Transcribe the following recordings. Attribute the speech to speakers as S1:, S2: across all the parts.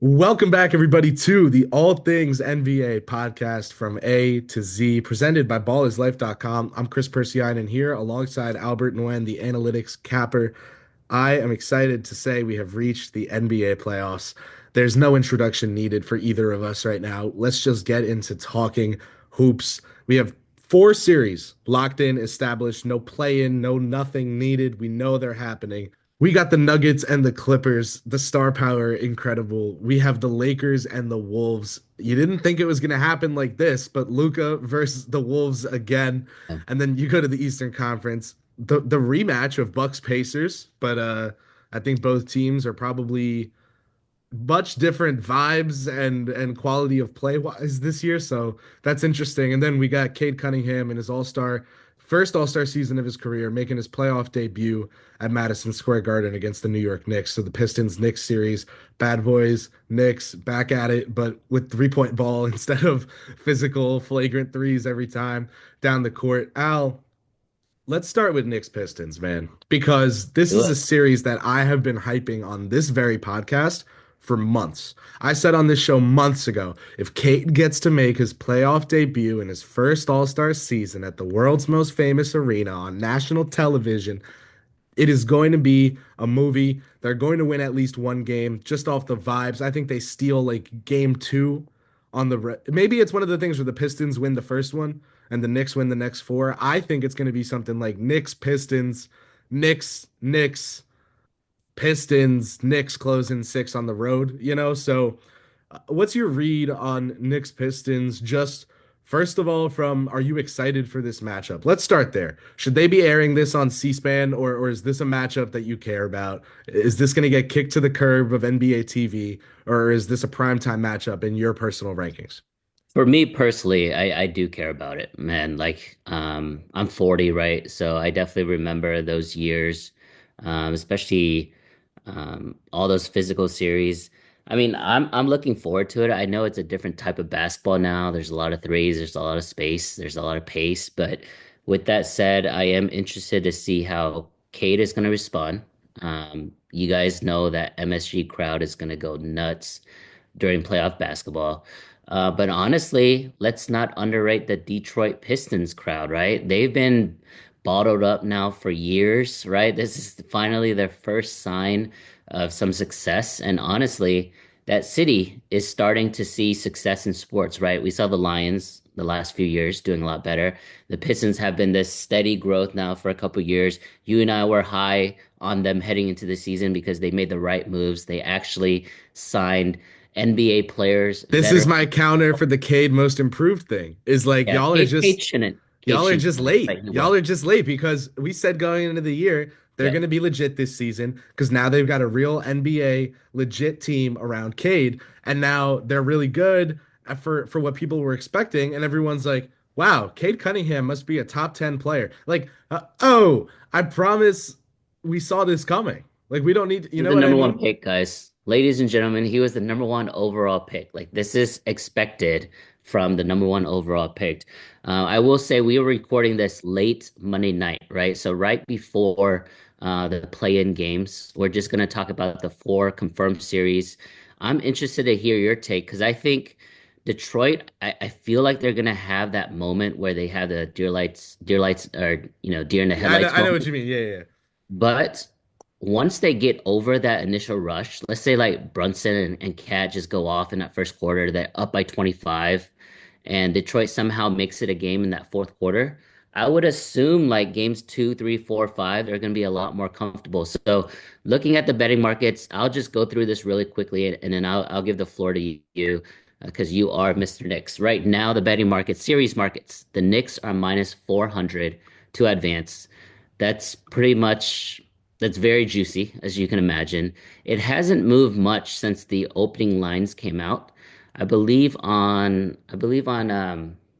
S1: Welcome back, everybody, to the All Things NBA podcast from A to Z, presented by ballislife.com. I'm Kris Pursiainen here alongside Albert Nguyen, the analytics capper. I am excited to say we have reached the NBA playoffs. There's no introduction needed for either of us right now. Let's just get into talking hoops. We have four series locked in, established, no play in, no nothing needed. We know they're happening. We got the Nuggets and the Clippers, the star power, incredible. We have the Lakers and the Wolves. You didn't think it was going to happen like this, but Luka versus the Wolves again. And then you go to the Eastern Conference, the rematch of Bucks Pacers, but I think both teams are probably much different vibes and quality of play wise this year. So that's interesting. And then we got Cade Cunningham in his first All-Star season of his career, making his playoff debut at Madison Square Garden against the New York Knicks. So the Pistons Knicks series, bad boys, Knicks back at it, but with 3-point ball instead of physical flagrant threes every time down the court. Al, let's start with Knicks Pistons, man, because this
S2: Do
S1: is a
S2: it.
S1: series that I have been hyping on this very podcast for months. I said on this show months ago, if Kate gets to make his playoff debut in his first All-Star season at the world's most famous arena on national television, it is going to be a movie. They're going to win at least one game just off the vibes. I think they steal like game two on maybe it's one of the things where the Pistons win the first one and the Knicks win the next four. I think it's going to be something like Knicks, Pistons, Knicks, Pistons, Knicks closing six on the road, you know? So, what's your read on Knicks Pistons? Just first of all, from are you excited for this matchup? Let's start there. Should they be airing this on C-SPAN or is this a matchup that you care about? Is this going to get kicked to the curb of NBA TV or is this a primetime matchup in your personal rankings?
S2: For me personally, I do care about it, man. I'm 40, right? So I definitely remember those years, especially all those physical series. I mean, I'm looking forward to it. I know it's a different type of basketball now. There's a lot of threes, there's a lot of space, there's a lot of pace. But with that said, I am interested to see how Cade is going to respond. You guys know that MSG crowd is going to go nuts during playoff basketball. But honestly, let's not underrate the Detroit Pistons crowd, right? They've been bottled up now for years, right? This is finally their first sign of some success. And honestly, that city is starting to see success in sports, right? We saw the Lions the last few years doing a lot better. The Pistons have been this steady growth now for a couple years. You and I were high on them heading into the season because they made the right moves. They actually signed NBA players,
S1: This is
S2: veteran.
S1: my counter for the Cade most improved thing. Is like
S2: Yeah, Kate
S1: y'all are
S2: shouldn't
S1: just
S2: sign, but
S1: late.
S2: he
S1: Y'all
S2: will.
S1: are just late because we said going into the year they're
S2: Yeah.
S1: going to be legit this season because now they've got a real NBA legit team around Cade, and now they're really good for what people were expecting, and everyone's like, "Wow, Cade Cunningham must be a top 10 player." Like, oh, I promise we saw this coming. Like, we don't need, you
S2: He's
S1: know
S2: the
S1: what I
S2: number one
S1: mean?
S2: pick, guys. Ladies and gentlemen, he was the number one overall pick. Like this is expected from the number one overall pick. I will say we were recording this late Monday night, right? So right before the play-in games. We're just gonna talk about the four confirmed series. I'm interested to hear your take because I think Detroit, I feel like they're gonna have that moment where they have the deer lights, or deer in the
S1: Yeah,
S2: headlights
S1: I know
S2: moment.
S1: what you mean. Yeah, yeah.
S2: But once they get over that initial rush, let's say like Brunson and Cat just go off in that first quarter, they're up by 25, and Detroit somehow makes it a game in that fourth quarter. I would assume like games two, three, four, five, they're going to be a lot more comfortable. So, looking at the betting markets, I'll just go through this really quickly, and then I'll give the floor to you because you are Mr. Knicks. Right now, the betting markets, series markets, the Knicks are minus 400 to advance. That's pretty much that's very juicy, as you can imagine. It hasn't moved much since the opening lines came out. I believe on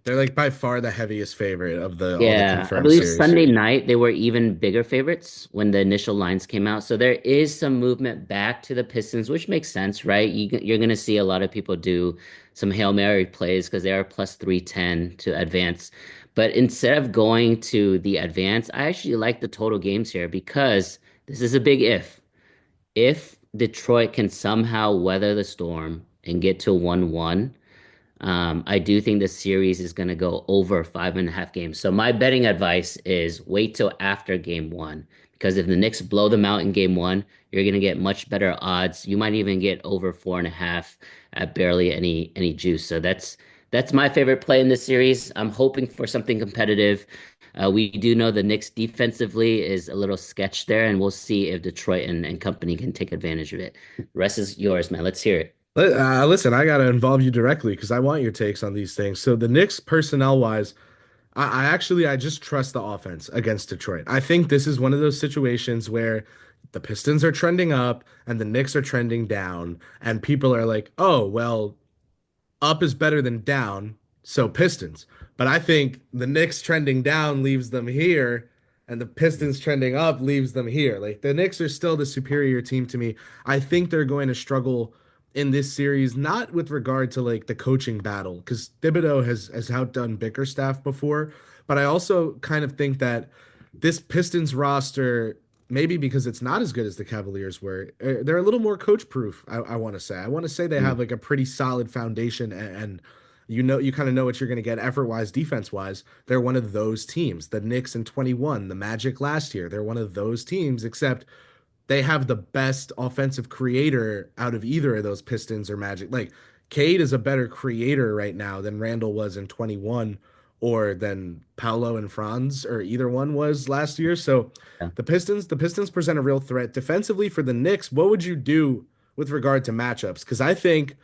S1: They're like by far the heaviest favorite of the all the
S2: yeah, I
S1: confirmed
S2: believe
S1: series.
S2: Sunday night they were even bigger favorites when the initial lines came out. So there is some movement back to the Pistons, which makes sense, right? You're going to see a lot of people do some Hail Mary plays because they are plus 310 to advance. But instead of going to the advance, I actually like the total games here because this is a big if. If Detroit can somehow weather the storm and get to 1-1, I do think the series is going to go over 5.5 games. So my betting advice is wait till after game one, because if the Knicks blow them out in game one, you're going to get much better odds. You might even get over 4.5 at barely any juice. So that's my favorite play in this series. I'm hoping for something competitive. We do know the Knicks defensively is a little sketch there, and we'll see if Detroit and company can take advantage of it. The rest is yours, man. Let's hear it.
S1: Listen, I got to involve you directly because I want your takes on these things. So the Knicks personnel wise, I just trust the offense against Detroit. I think this is one of those situations where the Pistons are trending up and the Knicks are trending down, and people are like, "Oh, well, up is better than down, so Pistons." But I think the Knicks trending down leaves them here, and the Pistons trending up leaves them here. Like the Knicks are still the superior team to me. I think they're going to struggle in this series, not with regard to like the coaching battle, because Thibodeau has outdone Bickerstaff before, but I also kind of think that this Pistons roster, maybe because it's not as good as the Cavaliers were, they're a little more coach proof. I want to say. I want to say they have like a pretty solid foundation, and you kind of know what you're going to get effort wise, defense wise. They're one of those teams. The Knicks in 21, the Magic last year, they're one of those teams, except they have the best offensive creator out of either of those Pistons or Magic. Like Cade is a better creator right now than Randall was in 21 or than Paolo and Franz or either one was last year. So
S2: Yeah.
S1: the Pistons present a real threat defensively for the Knicks. What would you do with regard to matchups? Because I think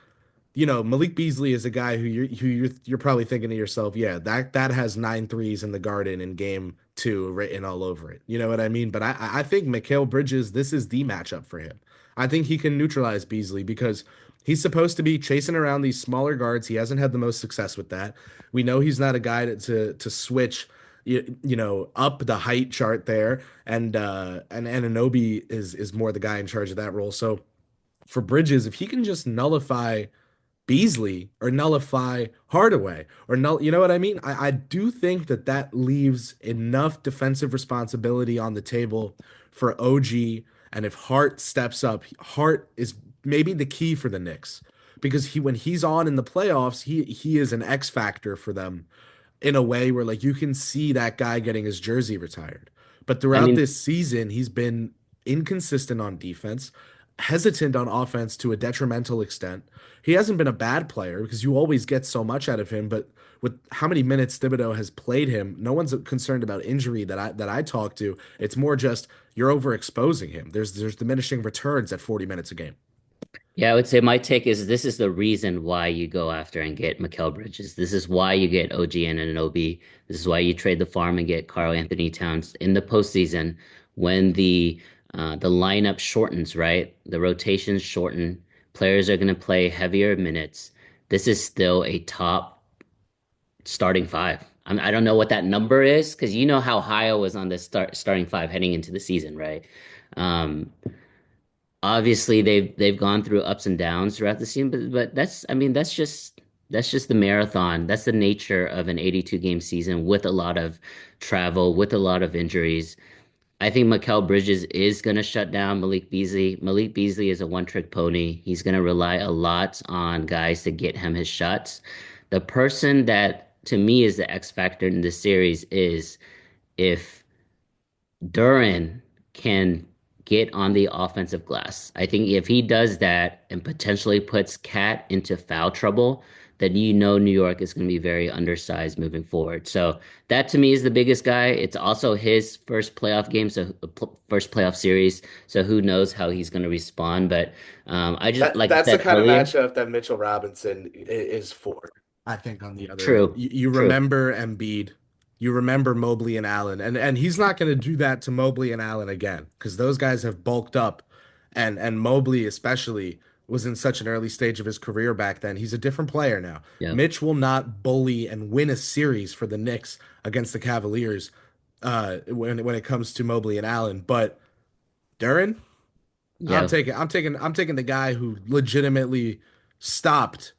S1: Malik Beasley is a guy who you're probably thinking to yourself, yeah, that has 9 threes in the Garden in game two written all over it. You know what I mean? But I think Mikal Bridges, this is the matchup for him. I think he can neutralize Beasley because he's supposed to be chasing around these smaller guards. He hasn't had the most success with that. We know he's not a guy to switch up the height chart there, and Anunoby is more the guy in charge of that role. So for Bridges, if he can just nullify Beasley or nullify Hardaway or null, you know what I mean? I do think that that leaves enough defensive responsibility on the table for OG. And if Hart steps up, Hart is maybe the key for the Knicks because when he's on in the playoffs, he is an X factor for them in a way where like you can see that guy getting his jersey retired. But
S2: I
S1: throughout
S2: mean,
S1: this season, he's been inconsistent on defense, hesitant on offense to a detrimental extent. He hasn't been a bad player because you always get so much out of him, but with how many minutes Thibodeau has played him, no one's concerned about injury that I talk to. It's more just you're overexposing him. There's diminishing returns at 40 minutes a game.
S2: yeah, I would say my take is this is the reason why you go after and get Mikal Bridges. This is why you get OG and Anunoby. This is why you trade the farm and get Karl Anthony Towns in the postseason when the lineup shortens, right? The rotations shorten. Players are going to play heavier minutes. This is still a top starting five. I don't know what that number is because you know how high I was on the starting five heading into the season, right? Um, Obviously they've gone through ups and downs throughout the season, but that's I mean that's just the marathon. That's the nature of an 82 game season with a lot of travel, with a lot of injuries. I think Mikal Bridges is going to shut down Malik Beasley. Malik Beasley is a one-trick pony. He's going to rely a lot on guys to get him his shots. The person that to me is the X factor in this series is if Duran can get on the offensive glass. I think if he does that and potentially puts Cat into foul trouble, then you know New York is going to be very undersized moving forward. So that to me is the biggest guy. It's also his first playoff game, so first playoff series. So who knows how he's going to respond? But I just
S1: That
S2: like I
S1: that's the
S2: said
S1: kind of
S2: earlier.
S1: matchup that Mitchell Robinson is for. I think on the other end,
S2: True,
S1: you
S2: true.
S1: remember Embiid, you remember Mobley and Allen, and he's not going to do that to Mobley and Allen again because those guys have bulked up, and Mobley especially was in such an early stage of his career back then. He's a different player now.
S2: Yeah,
S1: Mitch will not bully and win a series for the Knicks against the Cavaliers when it comes to Mobley and Allen, but Duran. I'm
S2: yeah,
S1: taking I'm taking I'm taking the guy who legitimately stopped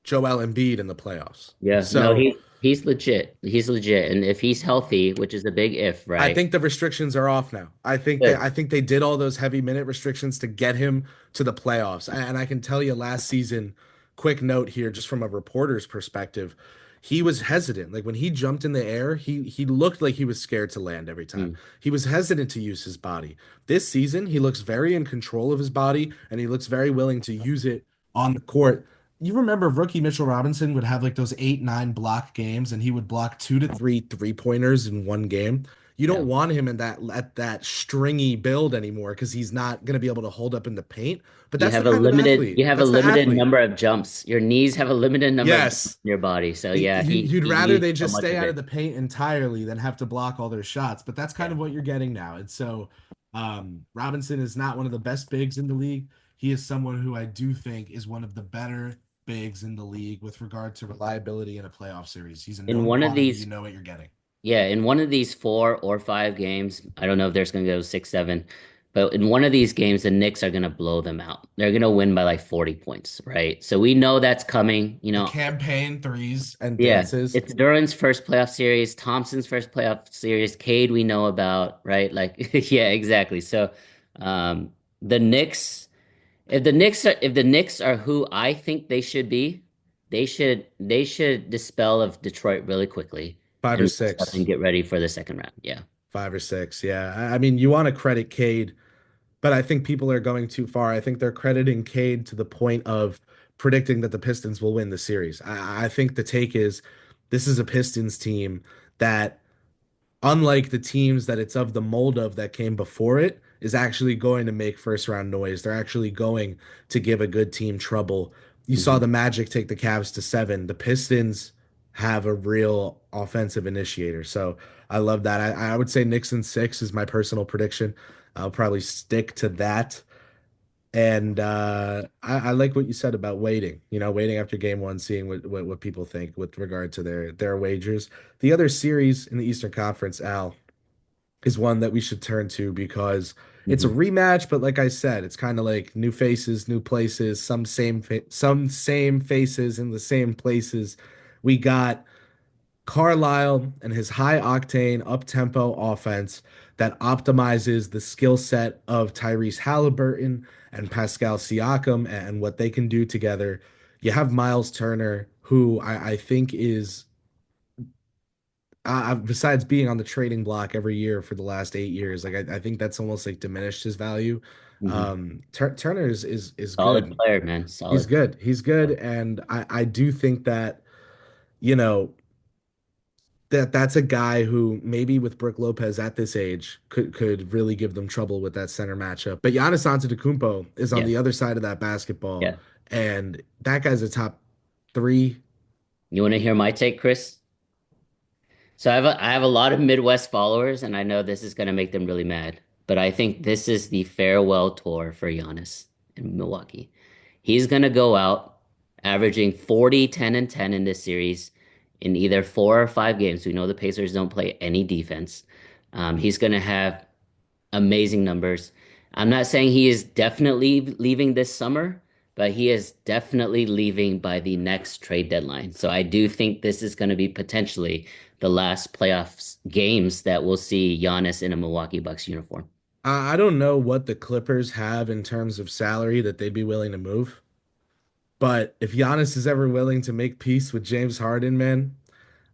S1: Joel Embiid in the playoffs.
S2: yeah. No,
S1: So
S2: he. He's legit. He's legit. And if he's healthy, which is a big if,
S1: I
S2: right?
S1: think the restrictions are off now.
S2: Good.
S1: I think they did all those heavy minute restrictions to get him to the playoffs. And I can tell you last season, quick note here, just from a reporter's perspective, he was hesitant. Like when he jumped in the air, he looked like he was scared to land every time.
S2: Mm.
S1: He was hesitant to use his body. This season, he looks very in control of his body and he looks very willing to use it on the court. You remember rookie Mitchell Robinson would have like those 8, 9 block games and he would block 2 to 3 3-pointers in one game. You
S2: Yeah.
S1: don't want him in that at that stringy build anymore because he's not going to be able to hold up in the paint. But that's the kind of
S2: You
S1: athlete.
S2: have a
S1: That's the
S2: limited
S1: athlete.
S2: number of jumps. Your knees have a limited number of jumps
S1: Yes.
S2: in your body. So yeah,
S1: You'd
S2: he
S1: rather
S2: used
S1: they
S2: so
S1: just
S2: much
S1: stay
S2: of
S1: out of
S2: it.
S1: the paint entirely than have to block all their shots. But that's kind
S2: Yeah.
S1: of what you're getting now. And so Robinson is not one of the best bigs in the league. He is someone who I do think is one of the better bigs in the league with regard to reliability in a playoff series. He's a
S2: In
S1: known
S2: one of
S1: quantity. You
S2: these
S1: know what you're getting.
S2: Yeah, in one of these 4 or 5 games, I don't know if there's going to go 6, 7, but in one of these games, the Knicks are going to blow them out. They're going to win by like 40 points, right? So we know that's coming.
S1: The campaign threes and
S2: Yeah,
S1: dances.
S2: it's Duran's first playoff series, Thompson's first playoff series, Cade we know about, right? Like, yeah, exactly. So, um, the Knicks, if the Knicks are who I think they should be, they should dispel of Detroit really quickly
S1: Five or
S2: and rest up and
S1: six.
S2: get ready for the second round. Yeah.
S1: 5 or 6. Yeah. I mean, you want to credit Cade, but I think people are going too far. I think they're crediting Cade to the point of predicting that the Pistons will win the series. I think the take is this is a Pistons team that, unlike the teams that it's of the mold of that came before it, is actually going to make first round noise. They're actually going to give a good team trouble. You saw
S2: Hmm.
S1: the Magic take the Cavs to 7. The Pistons have a real offensive initiator. So I love that. I would say Knicks in 6 is my personal prediction. I'll probably stick to that. And I like what you said about waiting, waiting after game one, seeing what people think with regard to their wagers. The other series in the Eastern Conference, Al, is one that we should turn to because it's a
S2: Hmm.
S1: rematch, but like I said, it's kind of like new faces, new places, some same faces in the same places. We got Carlisle and his high octane up tempo offense that optimizes the skill set of Tyrese Halliburton and Pascal Siakam and what they can do together. You have Miles Turner, who I think is, besides being on the trading block every year for the last 8 years, like I think that's almost like diminished his value.
S2: Hmm.
S1: Turner is
S2: Solid
S1: good.
S2: player, man.
S1: He's
S2: Solid player.
S1: good. He's good, and I do think that you know that's a guy who maybe with Brook Lopez at this age could really give them trouble with that center matchup. But Giannis Antetokounmpo is on
S2: Yeah.
S1: the other side of that basketball,
S2: Yeah.
S1: and that guy's a top three.
S2: You want to hear my take, Chris? So I have a lot of Midwest followers, and I know this is going to make them really mad. But I think this is the farewell tour for Giannis in Milwaukee. He's going to go out averaging 40, 10, and 10 in this series in either 4 or 5 games. We know the Pacers don't play any defense. He's going to have amazing numbers. I'm not saying he is definitely leaving this summer, but he is definitely leaving by the next trade deadline. So I do think this is going to be potentially the last playoffs games that we'll see Giannis in a Milwaukee Bucks uniform.
S1: I don't know what the Clippers have in terms of salary that they'd be willing to move, but if Giannis is ever willing to make peace with James Harden, man,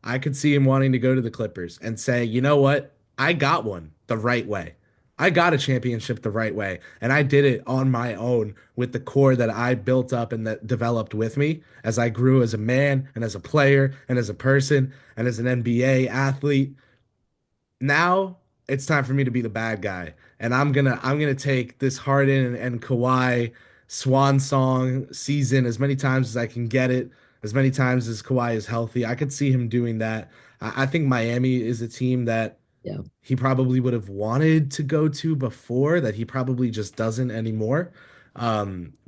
S1: I could see him wanting to go to the Clippers and say, you know what? I got one the right way. I got a championship the right way. And I did it on my own with the core that I built up and that developed with me as I grew as a man and as a player and as a person and as an NBA athlete. Now it's time for me to be the bad guy. And I'm gonna take this Harden and Kawhi swan song season as many times as I can get it, as many times as Kawhi is healthy. I could see him doing that. I think Miami is a team that
S2: Yeah.
S1: he probably would have wanted to go to before that he probably just doesn't anymore.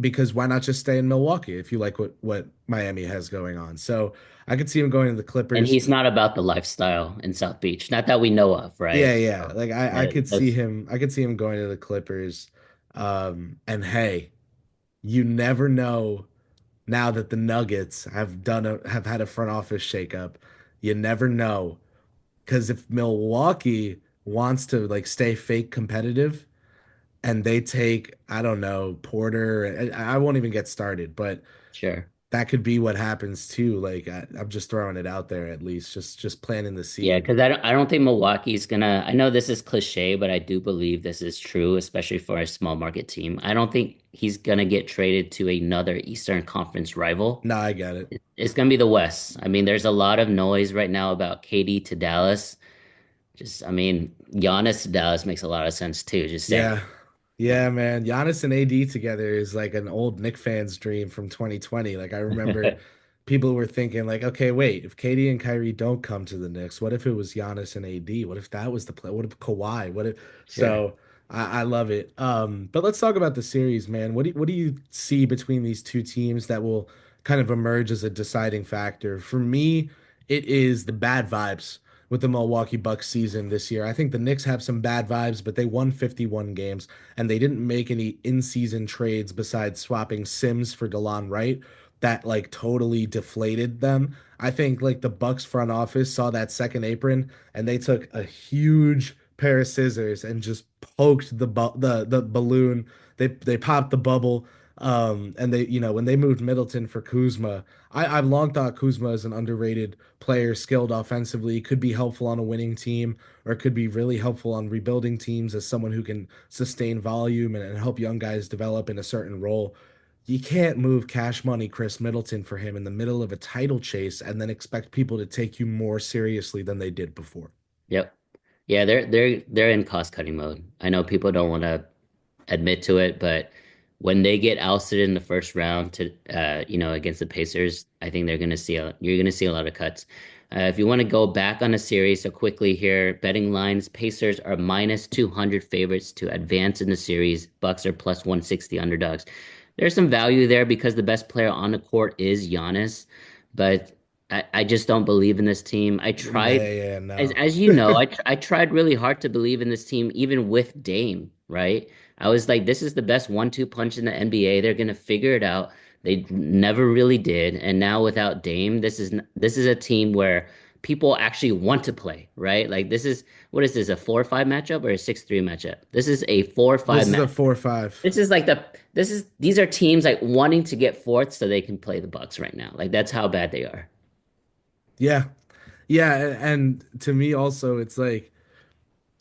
S1: Because why not just stay in Milwaukee if you like what Miami has going on? So I could see him going to the
S2: And
S1: Clippers.
S2: he's not about the lifestyle in South Beach, not that we know of,
S1: Yeah,
S2: right?
S1: yeah.
S2: So,
S1: Like I
S2: yeah,
S1: could see
S2: that's
S1: him going to the Clippers. And hey, you never know now that the Nuggets have had a front office shakeup. You never know. Because if Milwaukee wants to like stay fake competitive and they take, I don't know, Porter, I won't even get started, but
S2: Sure.
S1: that could be what happens too. Like I'm just throwing it out there at least, just planting the
S2: Yeah,
S1: seed.
S2: because I don't think Milwaukee's gonna. I know this is cliche, but I do believe this is true, especially for a small market team. I don't think he's gonna get traded to another Eastern Conference rival.
S1: No, I get it.
S2: It's gonna be the West. I mean, there's a lot of noise right now about KD to Dallas. I mean, Giannis to Dallas makes a lot of sense too. Just saying.
S1: Yeah. Yeah, man. Giannis and AD together is like an old Knicks fan's dream from 2020. Like I remember people were thinking like, okay, wait, if KD and Kyrie don't come to the Knicks, what if it was Giannis and AD? What if that was the play? What if Kawhi? What if
S2: Sure.
S1: so I love it. But let's talk about the series, man. What do you see between these two teams that will kind of emerge as a deciding factor? For me, it is the bad vibes with the Milwaukee Bucks season this year. I think the Knicks have some bad vibes, but they won 51 games and they didn't make any in-season trades besides swapping Sims for DeLon Wright that like totally deflated them. I think like the Bucks front office saw that second apron and they took a huge pair of scissors and just poked the balloon. They popped the bubble. And they, when they moved Middleton for Kuzma, I've long thought Kuzma is an underrated player, skilled offensively, could be helpful on a winning team, or could be really helpful on rebuilding teams as someone who can sustain volume and help young guys develop in a certain role. You can't move cash money Chris Middleton for him in the middle of a title chase and then expect people to take you more seriously than they did before.
S2: Yep. Yeah, they're in cost cutting mode. I know people don't want to admit to it, but when they get ousted in the first round to against the Pacers, I think you're gonna see a lot of cuts. If you want to go back on a series so quickly here, betting lines, Pacers are minus 200 favorites to advance in the series. Bucks are plus 160 underdogs. There's some value there because the best player on the court is Giannis, but I just don't believe in this team. I tried,
S1: Yeah,
S2: as
S1: no.
S2: as you know, I tried really hard to believe in this team even with Dame, right? I was like, this is the best 1-2 punch in the NBA. They're gonna figure it out. They never really did, and now without Dame, this is a team where people actually want to play, right? Like this is what is this, a 4-5 matchup or a 6-3 matchup? This is a 4-5
S1: This is
S2: match.
S1: a 4-5.
S2: These are teams like wanting to get fourth so they can play the Bucks right now. Like that's how bad they are.
S1: Yeah. Yeah, and to me also it's like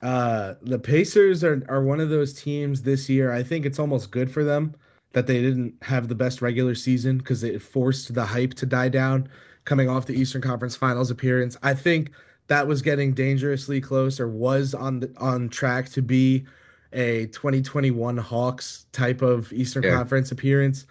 S1: the Pacers are one of those teams this year. I think it's almost good for them that they didn't have the best regular season because it forced the hype to die down coming off the Eastern Conference Finals appearance. I think that was getting dangerously close or was on track to be a 2021 Hawks type of Eastern
S2: Sure.
S1: Conference appearance,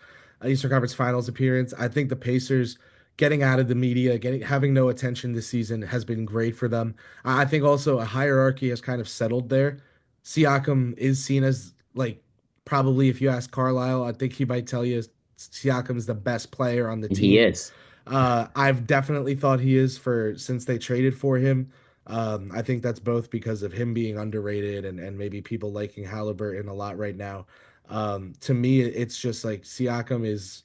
S1: Eastern Conference Finals appearance. I think the Pacers getting out of the media, getting having no attention this season has been great for them. I think also a hierarchy has kind of settled there. Siakam is seen as like probably if you ask Carlisle, I think he might tell you Siakam is the best player on the
S2: He
S1: team.
S2: is.
S1: I've definitely thought he is for since they traded for him. I think that's both because of him being underrated and maybe people liking Halliburton a lot right now. To me, it's just like Siakam is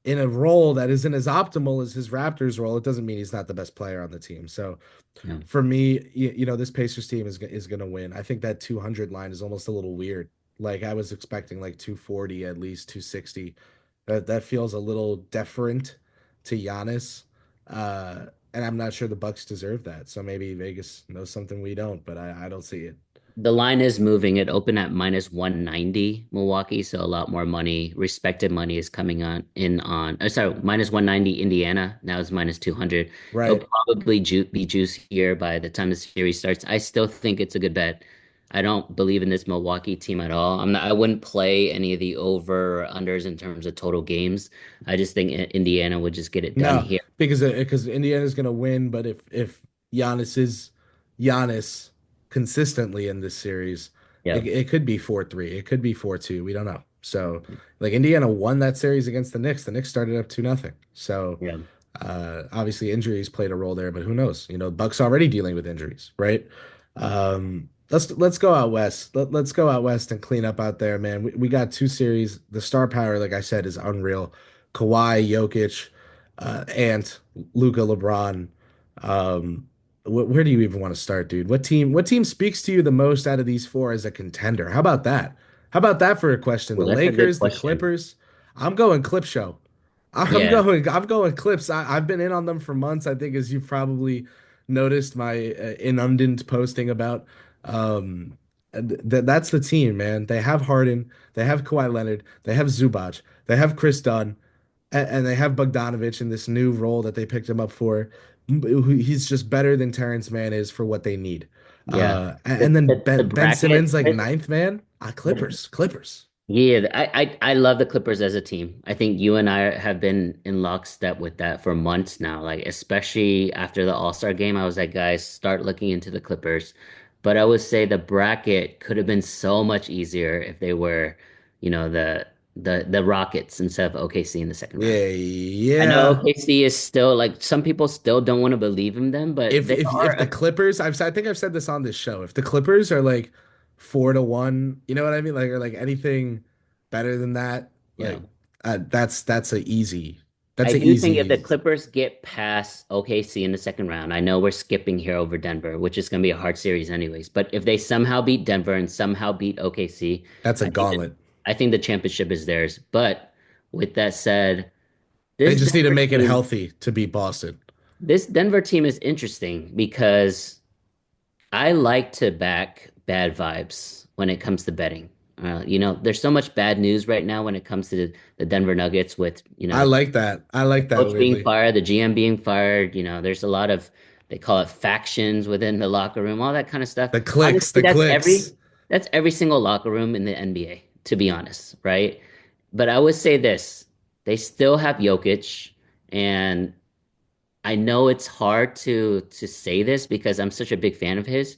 S1: in a role that isn't as optimal as his Raptors role. It doesn't mean he's not the best player on the team. So
S2: Yeah.
S1: for me, this Pacers team is going to win. I think that 200 line is almost a little weird. Like I was expecting like 240 at least 260. That feels a little deferent to Giannis. And I'm not sure the Bucks deserve that. So maybe Vegas knows something we don't, but I don't see it.
S2: The line is moving. It opened at minus 190 Milwaukee, so a lot more money, respected money is coming sorry, minus 190 Indiana. Now it's minus 200. It'll
S1: Right.
S2: probably be juicier by the time the series starts. I still think it's a good bet. I don't believe in this Milwaukee team at all. I wouldn't play any of the over or unders in terms of total games. I just think Indiana would just get it done
S1: No,
S2: here.
S1: because Indiana's going to win, but if Giannis is Giannis consistently in this series,
S2: Yeah.
S1: it could be 4-3. It could be 4-2. We don't know. So, like Indiana won that series against the Knicks. The Knicks started up 2-0. So,
S2: Yeah.
S1: obviously injuries played a role there, but who knows? Bucks already dealing with injuries, right? Let's go out west. Let's go out west and clean up out there, man. We got two series. The star power, like I said, is unreal. Kawhi, Jokic, and Luka LeBron. Um, where do you even want to start, dude? What team speaks to you the most out of these four as a contender? How about that? How about that for a question?
S2: Well,
S1: The
S2: that's a good
S1: Lakers, the
S2: question.
S1: Clippers. I'm going Clip Show.
S2: Yeah,
S1: I'm going Clips. I've been in on them for months. I think as you've probably noticed my inundant posting about that's the team, man. They have Harden, they have Kawhi Leonard, they have Zubac, they have Chris Dunn, and they have Bogdanovich in this new role that they picked him up for. He's just better than Terrence Mann is for what they need.
S2: yeah.
S1: And then
S2: The
S1: Ben
S2: bracket,
S1: Simmons, like ninth man. Clippers, Clippers.
S2: yeah, I love the Clippers as a team. I think you and I have been in lockstep with that for months now. Like especially after the All-Star game, I was like, guys, start looking into the Clippers. But I would say the bracket could have been so much easier if they were, the Rockets instead of OKC in the second round.
S1: Yeah,
S2: I know
S1: yeah.
S2: OKC is still like some people still don't want to believe in them, but
S1: If
S2: they
S1: if if
S2: are
S1: the Clippers, I think I've said this on this show. If the Clippers are like 4-1, you know what I mean? Like or like anything better than that,
S2: yeah.
S1: like that's a easy.
S2: I
S1: That's a
S2: do think if the
S1: easy.
S2: Clippers get past OKC in the second round, I know we're skipping here over Denver, which is going to be a hard series anyways. But if they somehow beat Denver and somehow beat OKC,
S1: That's a
S2: I think that,
S1: gauntlet.
S2: I think the championship is theirs. But with that said,
S1: They
S2: this
S1: just need to
S2: Denver
S1: make it
S2: team,
S1: healthy to beat Boston.
S2: this Denver team is interesting because I like to back bad vibes when it comes to betting. There's so much bad news right now when it comes to the Denver Nuggets with,
S1: I like that. I like that
S2: coach being
S1: weirdly.
S2: fired, the GM being fired. There's a lot of they call it factions within the locker room, all that kind of stuff.
S1: The clicks,
S2: Honestly,
S1: the clicks.
S2: that's every single locker room in the NBA, to be honest, right? But I would say this, they still have Jokic, and I know it's hard to say this because I'm such a big fan of his,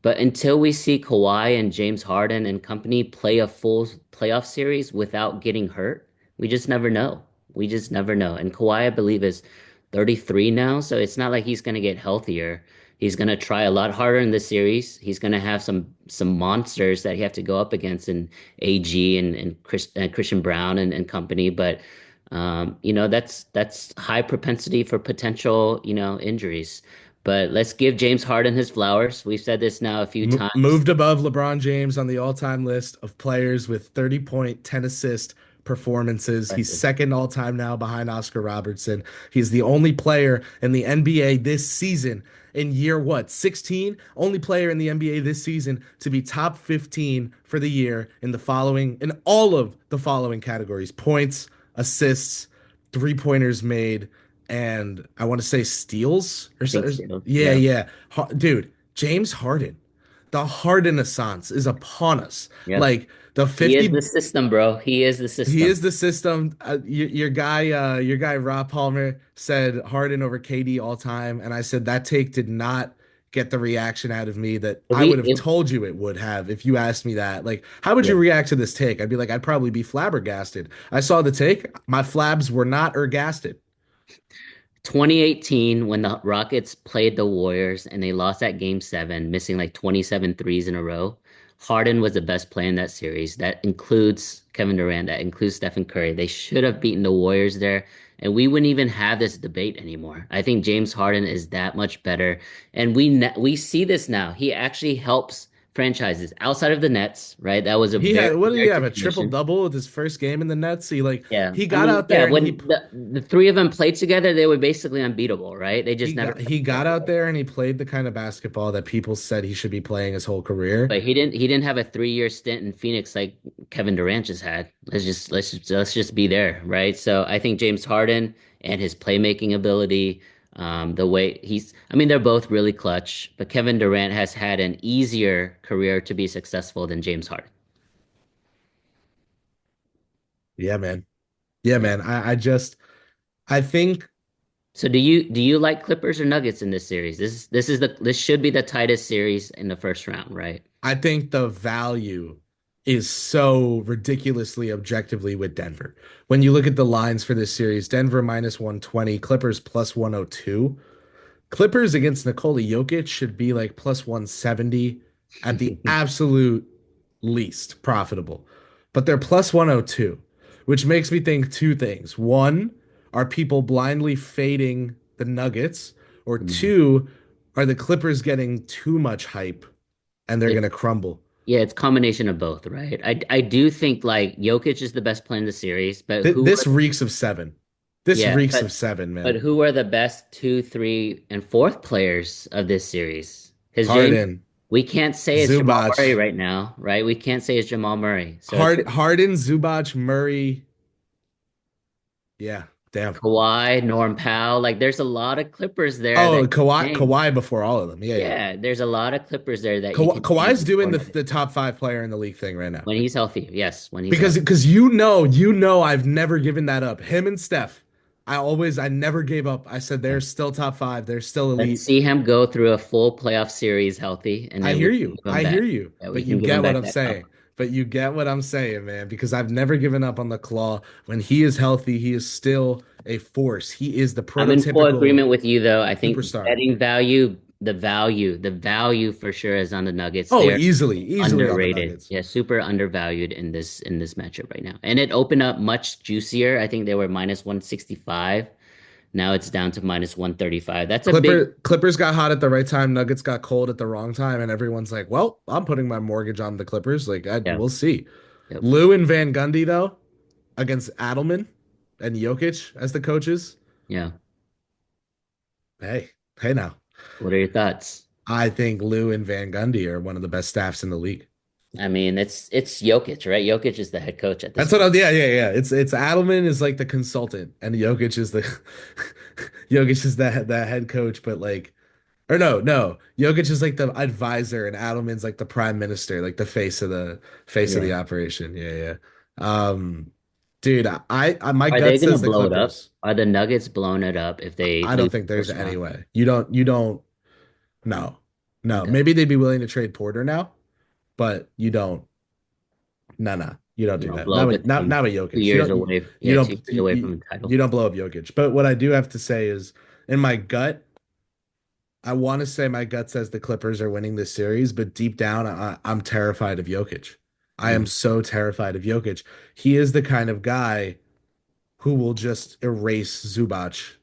S2: but until we see Kawhi and James Harden and company play a full playoff series without getting hurt, we just never know. We just never know. And Kawhi, I believe, is 33 now, so it's not like he's going to get healthier. He's going to try a lot harder in this series. He's going to have some monsters that he have to go up against in AG and Christian Brown and company. But that's high propensity for potential, injuries. But let's give James Harden his flowers. We've said this now a few times.
S1: Moved above LeBron James on the all-time list of players with 30-point, 10 assist performances. He's
S2: Impressive.
S1: second all-time now behind Oscar Robertson. He's the only player in the NBA this season in year what? 16? Only player in the NBA this season to be top 15 for the year in all of the following categories: points, assists, three-pointers made, and I want to say steals or
S2: I think
S1: so.
S2: so.
S1: Yeah,
S2: Yeah.
S1: yeah. Dude, James Harden. The Hardenaissance is upon us.
S2: Yep.
S1: Like the
S2: He is the
S1: 50,
S2: system, bro. He is the
S1: he
S2: system.
S1: is the system. Your guy Rob Palmer said Harden over KD all time, and I said that take did not get the reaction out of me that
S2: If
S1: I
S2: we
S1: would have
S2: if
S1: told you it would have if you asked me that. Like, how would you
S2: yeah.
S1: react to this take? I'd be like, I'd probably be flabbergasted. I saw the take, my flabs were not ergasted.
S2: 2018 when the Rockets played the Warriors and they lost that game seven, missing like 27 threes in a row. Harden was the best player in that series. That includes Kevin Durant, that includes Stephen Curry. They should have beaten the Warriors there, and we wouldn't even have this debate anymore. I think James Harden is that much better, and we see this now. He actually helps franchises outside of the Nets, right? That was a
S1: He
S2: very
S1: had, what did he
S2: rare
S1: have? A triple
S2: situation.
S1: double with his first game in the Nets.
S2: Yeah.
S1: He
S2: I
S1: got
S2: mean,
S1: out
S2: yeah,
S1: there and
S2: when the three of them played together, they were basically unbeatable, right? They just never
S1: he
S2: played
S1: got out
S2: together.
S1: there and he played the kind of basketball that people said he should be playing his whole career.
S2: But he didn't have a 3 year stint in Phoenix like Kevin Durant just had. Let's just be there, right? So I think James Harden and his playmaking ability, the way I mean, they're both really clutch, but Kevin Durant has had an easier career to be successful than James Harden.
S1: Yeah, man. Yeah,
S2: Yeah.
S1: man. I think
S2: So do you like Clippers or Nuggets in this series? This should be the tightest series in the first round, right?
S1: I think the value is so ridiculously objectively with Denver. When you look at the lines for this series, Denver minus 120, Clippers plus 102. Clippers against Nikola Jokic should be like plus 170 at the absolute least profitable. But they're plus 102, which makes me think two things. One, are people blindly fading the Nuggets? Or
S2: Mm.
S1: two, are the Clippers getting too much hype and they're
S2: It,
S1: gonna crumble?
S2: yeah, it's a combination of both, right? I do think like Jokic is the best player in the series, but
S1: Th
S2: who
S1: this
S2: are
S1: reeks of seven. This
S2: yeah,
S1: reeks of seven,
S2: but
S1: man.
S2: who are the best two, three, and fourth players of this series? Because James,
S1: Harden,
S2: we can't say it's Jamal Murray
S1: Zubac,
S2: right now, right? We can't say it's Jamal Murray. So it's
S1: Harden, Zubac, Murray. Yeah, damn.
S2: Kawhi, Norm Powell. Like there's a lot of Clippers there that
S1: Oh,
S2: you can name.
S1: Kawhi before all of them. Yeah, yeah.
S2: Yeah, there's a lot of Clippers there that you can name
S1: Kawhi's doing
S2: before
S1: the top five player in the league thing right now.
S2: when he's healthy. Yes, when he's
S1: Because
S2: healthy.
S1: because you know I've never given that up. Him and Steph. I never gave up. I said
S2: Yeah.
S1: they're still top five. They're still
S2: Let's
S1: elite.
S2: see him go through a full playoff series healthy, and
S1: I
S2: then we
S1: hear
S2: can
S1: you.
S2: give him
S1: I hear
S2: that.
S1: you.
S2: Yeah, we
S1: But you
S2: can give him
S1: get what
S2: back
S1: I'm
S2: that cup.
S1: saying. But you get what I'm saying, man, because I've never given up on the claw. When he is healthy, he is still a force. He is the
S2: I'm in full
S1: prototypical
S2: agreement with you, though. I think
S1: superstar.
S2: betting the value for sure is on the Nuggets.
S1: Oh,
S2: They're
S1: easily on the
S2: underrated.
S1: Nuggets.
S2: Yeah, super undervalued in this matchup right now. And it opened up much juicier. I think they were minus 165. Now it's down to minus 135. That's a big,
S1: Clippers got hot at the right time. Nuggets got cold at the wrong time, and everyone's like, "Well, I'm putting my mortgage on the Clippers."
S2: yeah.
S1: We'll see.
S2: Yep.
S1: Lou and Van Gundy though against Adelman and Jokic as the coaches.
S2: Yeah.
S1: Hey, hey now.
S2: What are your thoughts?
S1: I think Lou and Van Gundy are one of the best staffs in the league.
S2: I mean, it's Jokic, right? Jokic is the head coach at this
S1: That's what
S2: point.
S1: I'm. Yeah. It's Adelman is like the consultant, and Jokic is the Jokic is the head coach. But like, or no, Jokic is like the advisor, and Adelman's like the prime minister, like the face of
S2: Yeah.
S1: the operation. Yeah, yeah. Dude, my
S2: Are
S1: gut
S2: they gonna
S1: says the
S2: blow it up?
S1: Clippers.
S2: Are the Nuggets blowing it up if they
S1: I don't
S2: lose
S1: think
S2: the
S1: there's
S2: first
S1: any
S2: round?
S1: way. You don't. No, no.
S2: Okay.
S1: Maybe they'd be willing to trade Porter now, but you don't. No. You don't
S2: You
S1: do
S2: know,
S1: that.
S2: blow
S1: Not
S2: up a
S1: with not
S2: team
S1: not with
S2: 2
S1: Jokic.
S2: years away.
S1: You
S2: Yeah,
S1: don't
S2: 2 years away from the
S1: you
S2: title.
S1: don't blow up Jokic. But what I do have to say is, in my gut, I want to say my gut says the Clippers are winning this series, but deep down, I'm terrified of Jokic. I am
S2: Mm.
S1: so terrified of Jokic. He is the kind of guy who will just erase Zubac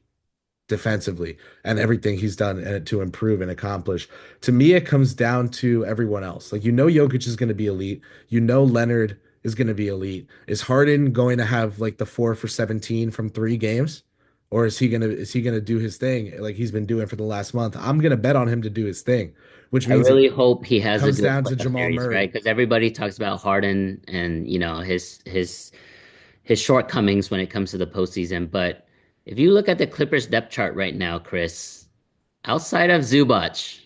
S1: defensively and everything he's done to improve and accomplish. To me, it comes down to everyone else. Like, Jokic is going to be elite. Leonard is going to be elite. Is Harden going to have like the 4 for 17 from 3 games? Or is he gonna do his thing like he's been doing for the last month? I'm gonna bet on him to do his thing, which
S2: I
S1: means it
S2: really hope he has a
S1: comes
S2: good
S1: down to
S2: playoff
S1: Jamal
S2: series, right?
S1: Murray.
S2: Because everybody talks about Harden and his shortcomings when it comes to the postseason. But if you look at the Clippers depth chart right now, Chris, outside of Zubac,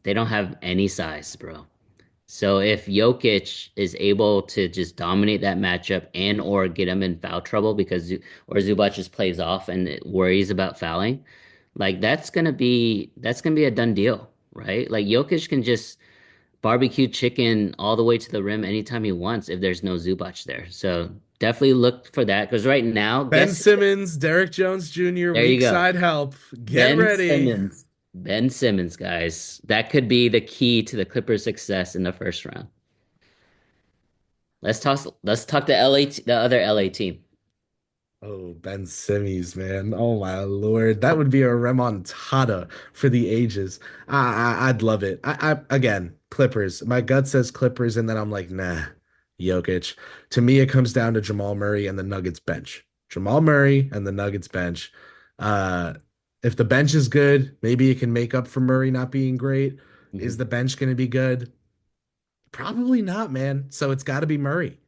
S2: they don't have any size, bro. So if Jokic is able to just dominate that matchup and or get him in foul trouble or Zubac just plays off and worries about fouling, like that's gonna be a done deal, right? Like Jokic can just barbecue chicken all the way to the rim anytime he wants if there's no Zubac there. So definitely look for that because right now,
S1: Ben
S2: guess
S1: Simmons, Derek Jones Jr.,
S2: there you
S1: weak
S2: go.
S1: side help. Get
S2: Ben
S1: ready.
S2: Simmons. Ben Simmons, guys. That could be the key to the Clippers' success in the first round. Let's talk the the other LA team.
S1: Oh, Ben Simmons, man. Oh my Lord. That would be a remontada for the ages. I'd love it. Again, Clippers. My gut says Clippers, and then I'm like, nah, Jokic. To me, it comes down to Jamal Murray and the Nuggets bench. Jamal Murray and the Nuggets bench. Uh, if the bench is good, maybe it can make up for Murray not being great. Is
S2: Hmm.
S1: the bench going to be good? Probably not, man. So it's got to be Murray.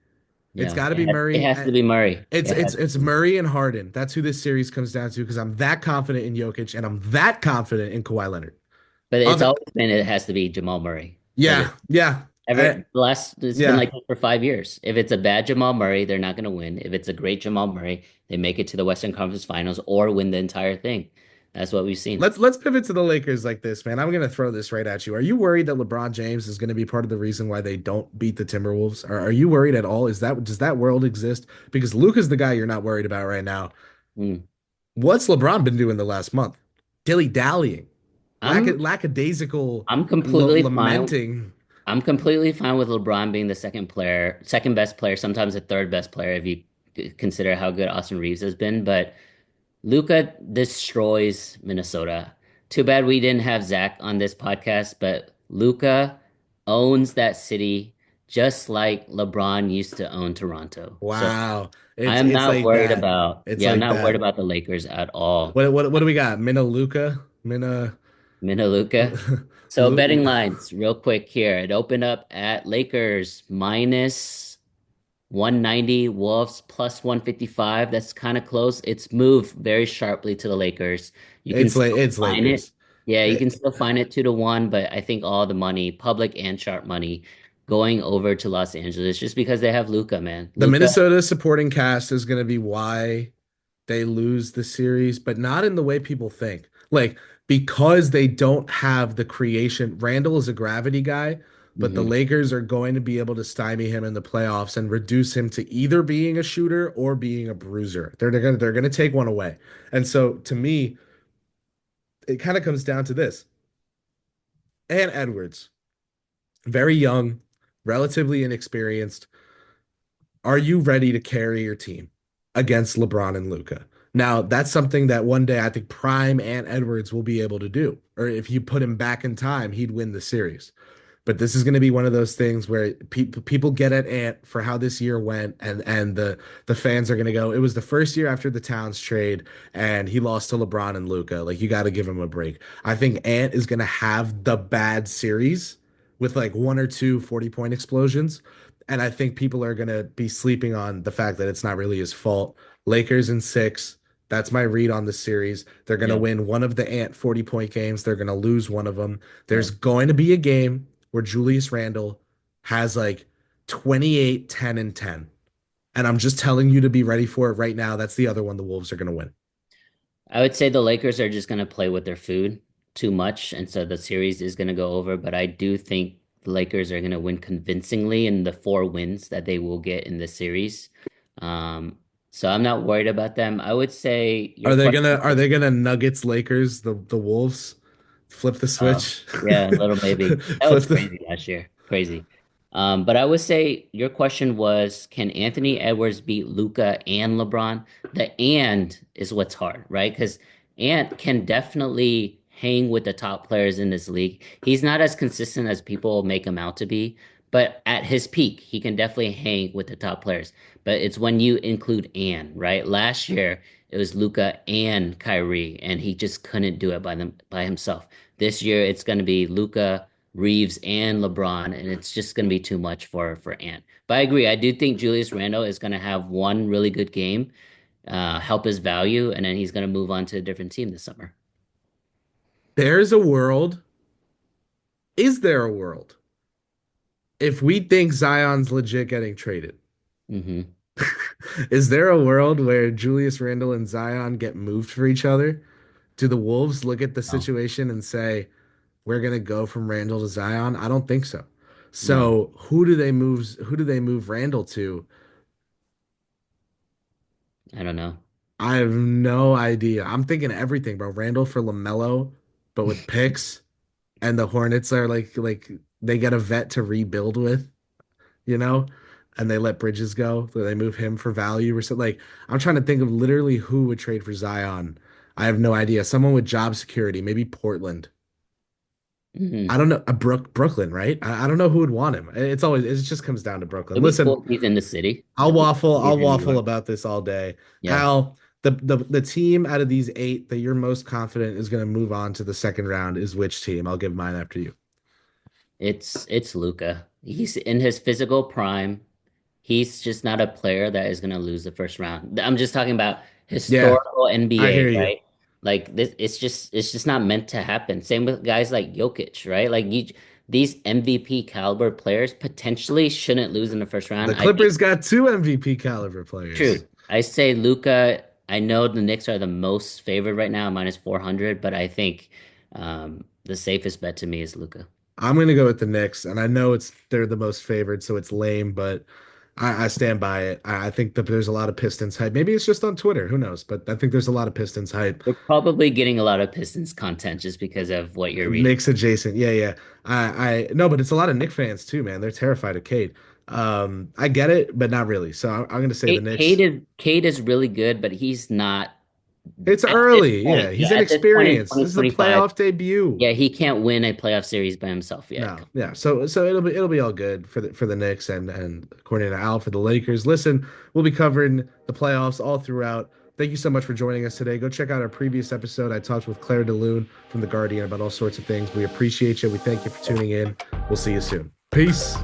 S1: It's
S2: Yeah,
S1: got to be
S2: it
S1: Murray.
S2: has to be Murray. It has to
S1: It's
S2: be.
S1: Murray and Harden. That's who this series comes down to because I'm that confident in Jokic and I'm that confident in Kawhi Leonard.
S2: But it's
S1: Other,
S2: always been it has to be Jamal Murray.
S1: yeah, yeah,
S2: Ever the last it's been
S1: yeah.
S2: like this for 5 years. If it's a bad Jamal Murray, they're not going to win. If it's a great Jamal Murray, they make it to the Western Conference Finals or win the entire thing. That's what we've seen.
S1: Let's pivot to the Lakers like this, man. I'm gonna throw this right at you. Are you worried that LeBron James is gonna be part of the reason why they don't beat the Timberwolves? Or are you worried at all? Does that world exist? Because Luka's the guy you're not worried about right now.
S2: Mm.
S1: What's LeBron been doing the last month? Dilly dallying,
S2: I'm
S1: lackadaisical,
S2: I'm completely fine.
S1: lamenting.
S2: I'm completely fine with LeBron being the second best player, sometimes the third best player if you consider how good Austin Reeves has been. But Luka destroys Minnesota. Too bad we didn't have Zach on this podcast, but Luka owns that city just like LeBron used to own Toronto. So
S1: Wow.
S2: I'm
S1: It's
S2: not
S1: like
S2: worried
S1: that.
S2: about,
S1: It's
S2: yeah, I'm
S1: like
S2: not worried
S1: that.
S2: about the Lakers at all.
S1: What do we got? Mina Luca? Mina
S2: Mina Luka. So
S1: Lu,
S2: betting lines, real quick here. It opened up at Lakers minus 190, Wolves plus 155. That's kind of close. It's moved very sharply to the Lakers. You can still
S1: it's
S2: find it.
S1: Lakers.
S2: Yeah, you
S1: Eh,
S2: can still find it 2-1, but I think all the money, public and sharp money, going over to Los Angeles just because they have Luca, man.
S1: The
S2: Luca,
S1: Minnesota supporting cast is going to be why they lose the series, but not in the way people think. Like, because they don't have the creation. Randall is a gravity guy, but the
S2: hmm
S1: Lakers are going to be able to stymie him in the playoffs and reduce him to either being a shooter or being a bruiser. They're gonna take one away. And so to me, it kind of comes down to this. And Edwards, very young, relatively inexperienced. Are you ready to carry your team against LeBron and Luca? Now, that's something that one day I think Prime and Edwards will be able to do. Or if you put him back in time, he'd win the series. But this is going to be one of those things where people get at Ant for how this year went, and the fans are going to go. It was the first year after the Towns trade, and he lost to LeBron and Luca. Like you got to give him a break. I think Ant is going to have the bad series with like one or two 40-point explosions, and I think people are going to be sleeping on the fact that it's not really his fault. Lakers in six. That's my read on the series. They're going to
S2: Yep,
S1: win one of the Ant 40-point games. They're going to lose one of them. There's
S2: yep.
S1: going to be a game where Julius Randle has like 28, 10, and 10. And I'm just telling you to be ready for it right now. That's the other one the Wolves are going to win.
S2: I would say the Lakers are just going to play with their food too much, and so the series is going to go over. But I do think the Lakers are going to win convincingly in the 4 wins that they will get in this series. Um, so I'm not worried about them. I would say your question.
S1: Are they gonna Nuggets Lakers the Wolves flip the
S2: Oh,
S1: switch?
S2: yeah, little baby. That was
S1: Flip the
S2: crazy last year. Crazy. But I would say your question was, can Anthony Edwards beat Luca and LeBron? The and is what's hard, right? Because Ant can definitely hang with the top players in this league. He's not as consistent as people make him out to be, but at his peak, he can definitely hang with the top players. But it's when you include and, right? Last year, it was Luca and Kyrie, and he just couldn't do it by himself. This year it's going to be Luca, Reeves, and LeBron, and it's just going to be too much for Ant. But I agree. I do think Julius Randle is going to have one really good game, help his value, and then he's going to move on to a different team this summer.
S1: There's a world. Is there a world if we think Zion's legit getting traded?
S2: hmm
S1: Is there a world where Julius Randle and Zion get moved for each other? Do the Wolves look at the
S2: No,
S1: situation and say, we're gonna go from Randle to Zion? I don't think so.
S2: no,
S1: So who do they move Randle to?
S2: I don't know.
S1: I have no idea. I'm thinking everything, bro. Randle for LaMelo, but with picks, and the Hornets are like they get a vet to rebuild with, you know, and they let Bridges go. So they move him for value or something. Like I'm trying to think of literally who would trade for Zion. I have no idea. Someone with job security, maybe Portland. I
S2: hmm
S1: don't know. Brooklyn, right? I don't know who would want him. It just comes down to Brooklyn.
S2: It'd be
S1: Listen,
S2: cool if he's in the city. It'd be cool if
S1: I'll
S2: he's in New
S1: waffle
S2: York.
S1: about this all day.
S2: Yeah,
S1: Al, the team out of these eight that you're most confident is going to move on to the second round is which team? I'll give mine after you.
S2: it's Luca. He's in his physical prime. He's just not a player that is going to lose the first round. I'm just talking about
S1: Yeah,
S2: historical
S1: I hear
S2: NBA,
S1: you.
S2: right? Like this, it's just not meant to happen. Same with guys like Jokic, right? These MVP caliber players potentially shouldn't lose in the first round.
S1: The
S2: I think
S1: Clippers got two MVP caliber players.
S2: true. I say Luca. I know the Knicks are the most favored right now, minus 400, but I think the safest bet to me is Luca.
S1: I'm going to go with the Knicks, and I know they're the most favored, so it's lame, but I stand by it. I think that there's a lot of Pistons hype. Maybe it's just on Twitter, who knows? But I think there's a lot of Pistons hype.
S2: We're probably getting a lot of Pistons content just because of what you're reading.
S1: Knicks adjacent. Yeah, yeah. I no, but it's a lot of Knick fans too, man. They're terrified of Cade. I get it, but not really. So I'm gonna say the Knicks.
S2: Cade is really good, but he's not.
S1: It's
S2: At this
S1: early. Yeah,
S2: point,
S1: he's
S2: yeah, at this point in
S1: inexperienced. This is a
S2: 2025,
S1: playoff debut.
S2: yeah, he can't win a playoff series by himself yet.
S1: No, yeah. So it'll be all good for the Knicks and according to Al for the Lakers. Listen, we'll be covering the playoffs all throughout. Thank you so much for joining us today. Go check out our previous episode. I talked with Claire DeLune from The Guardian about all sorts of things. We appreciate you. We thank you for tuning in. We'll see you soon. Peace.